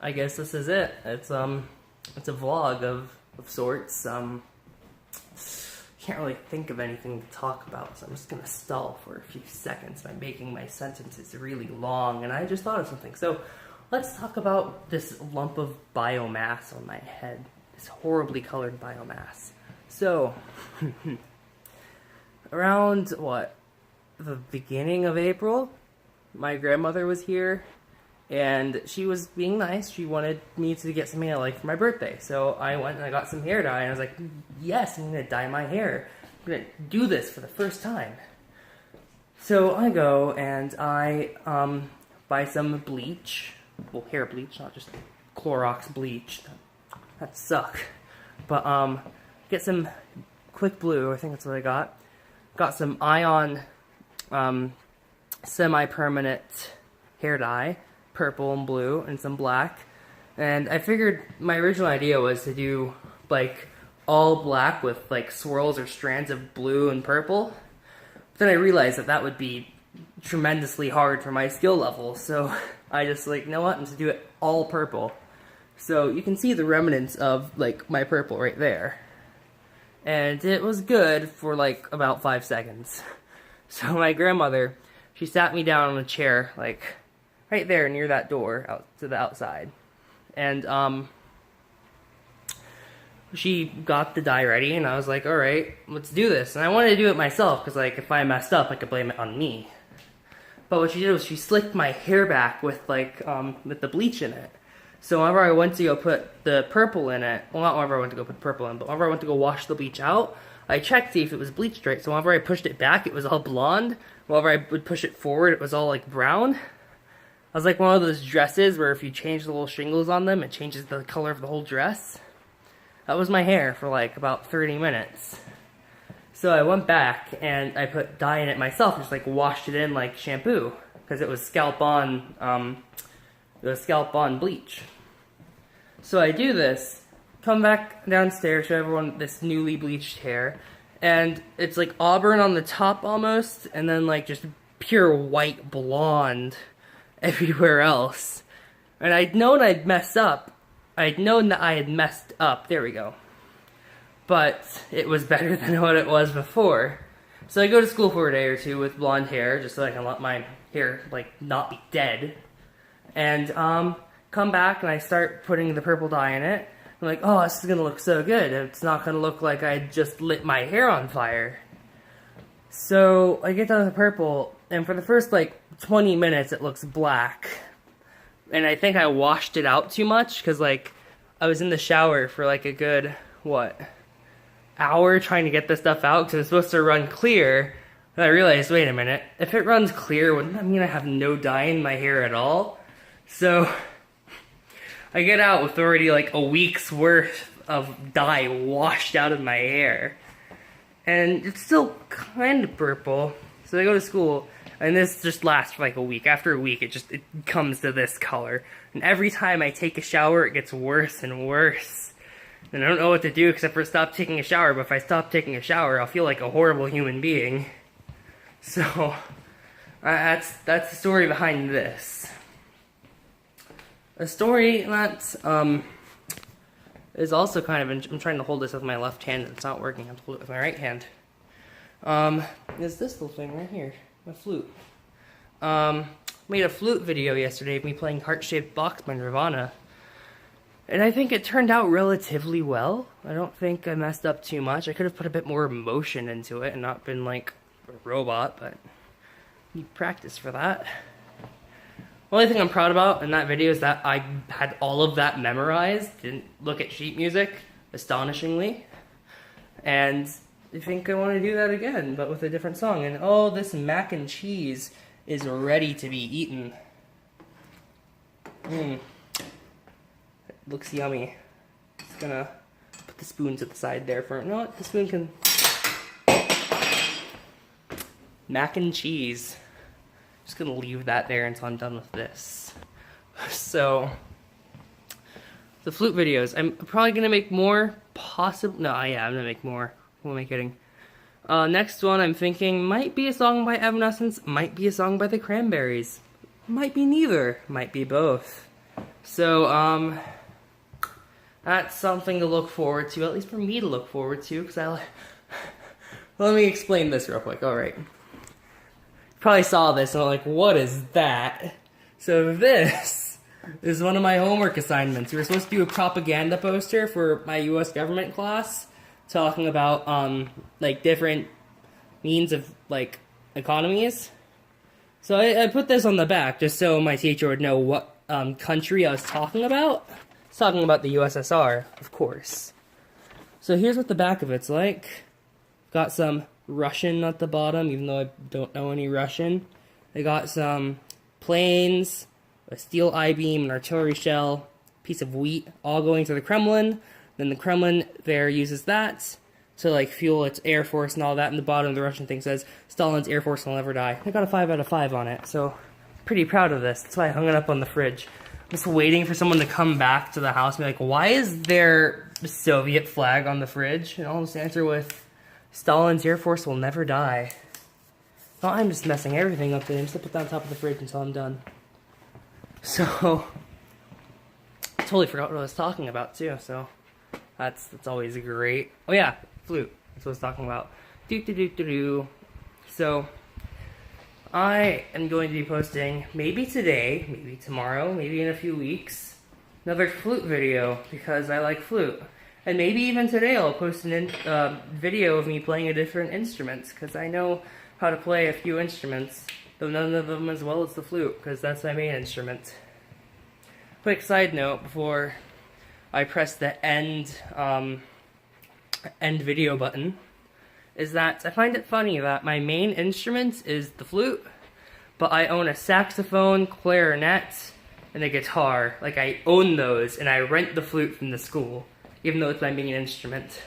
I guess this is it. It's a vlog of sorts. Can't really think of anything to talk about, so I'm just gonna stall for a few seconds by making my sentences really long. And I just thought of something. So let's talk about this lump of biomass on my head. This horribly colored biomass. So around what, the beginning of April, my grandmother was here. And she was being nice. She wanted me to get something I liked for my birthday. So I went and I got some hair dye. And I was like, yes, I'm going to dye my hair. I'm going to do this for the first time. So I go and I buy some bleach. Well, hair bleach, not just Clorox bleach. That suck. But get some Quick Blue. I think that's what I got. Got some Ion semi-permanent hair dye. Purple and blue and some black, and I figured my original idea was to do like all black with like swirls or strands of blue and purple, but then I realized that would be tremendously hard for my skill level, so I just like, you know what, I'm just do it all purple. So you can see the remnants of like my purple right there, and it was good for like about 5 seconds. So my grandmother, she sat me down on a chair like right there near that door out to the outside, and she got the dye ready, and I was like, all right, let's do this. And I wanted to do it myself because like if I messed up I could blame it on me, but what she did was she slicked my hair back with like with the bleach in it. So whenever I went to go put the purple in it, well, not whenever I went to go put the purple in, but whenever I went to go wash the bleach out, I checked to see if it was bleached right. So whenever I pushed it back, it was all blonde. Whenever I would push it forward, it was all like brown. I was like one of those dresses where if you change the little shingles on them, it changes the color of the whole dress. That was my hair for like about 30 minutes. So I went back and I put dye in it myself, just like washed it in like shampoo, because it was scalp on bleach. So I do this, come back downstairs, show everyone this newly bleached hair, and it's like auburn on the top almost, and then like just pure white blonde everywhere else. And I'd known I'd messed up. I'd known that I had messed up. There we go. But it was better than what it was before. So I go to school for a day or two with blonde hair, just so I can let my hair, like, not be dead. And, come back and I start putting the purple dye in it. I'm like, oh, this is gonna look so good. It's not gonna look like I just lit my hair on fire. So I get done with the purple, and for the first, like, 20 minutes it looks black, and I think I washed it out too much because like I was in the shower for like a good hour trying to get this stuff out because it's supposed to run clear, and I realized, wait a minute, if it runs clear, wouldn't that mean I have no dye in my hair at all? So I get out with already like a week's worth of dye washed out of my hair, and it's still kind of purple. So I go to school, and this just lasts for like a week. After a week, it comes to this color. And every time I take a shower, it gets worse and worse. And I don't know what to do except for stop taking a shower. But if I stop taking a shower, I'll feel like a horrible human being. So that's the story behind this. A story that is also kind of, I'm trying to hold this with my left hand, and it's not working. I have to hold it with my right hand. Is this little thing right here. My flute. Made a flute video yesterday of me playing Heart-Shaped Box by Nirvana. And I think it turned out relatively well. I don't think I messed up too much. I could have put a bit more emotion into it and not been like a robot, but you need practice for that. The only thing I'm proud about in that video is that I had all of that memorized, didn't look at sheet music, astonishingly. And I think I want to do that again, but with a different song. And oh, this mac and cheese is ready to be eaten. It looks yummy. Just gonna put the spoons at the side there for, no, the spoon can. Mac and cheese. Just gonna leave that there until I'm done with this. So, the flute videos. I'm probably gonna make more, no, yeah, I'm gonna make more. Who am I kidding? Next one I'm thinking might be a song by Evanescence, might be a song by the Cranberries. Might be neither, might be both. So, that's something to look forward to, at least for me to look forward to, because let me explain this real quick. Alright. Probably saw this and I'm like, what is that? So this is one of my homework assignments. We were supposed to do a propaganda poster for my US government class, talking about, like, different means of, like, economies. So I put this on the back just so my teacher would know what country I was talking about. I was talking about the USSR, of course. So here's what the back of it's like. Got some Russian at the bottom, even though I don't know any Russian. They got some planes, a steel I-beam, an artillery shell, piece of wheat, all going to the Kremlin. Then the Kremlin there uses that to like fuel its air force and all that. And the bottom of the Russian thing says, Stalin's air force will never die. I got a 5 out of 5 on it, so pretty proud of this. That's why I hung it up on the fridge. I'm just waiting for someone to come back to the house and be like, why is there a Soviet flag on the fridge? And I'll just answer with, Stalin's air force will never die. No, I'm just messing everything up today. I'm just gonna put that on top of the fridge until I'm done. So, I totally forgot what I was talking about too, so that's always great. Oh yeah, flute. That's what I was talking about. So, I am going to be posting, maybe today, maybe tomorrow, maybe in a few weeks, another flute video, because I like flute. And maybe even today I'll post a video of me playing a different instrument, because I know how to play a few instruments, though none of them as well as the flute, because that's my main instrument. Quick side note before I press the end video button, is that I find it funny that my main instrument is the flute, but I own a saxophone, clarinet, and a guitar. Like, I own those, and I rent the flute from the school, even though it's my main instrument.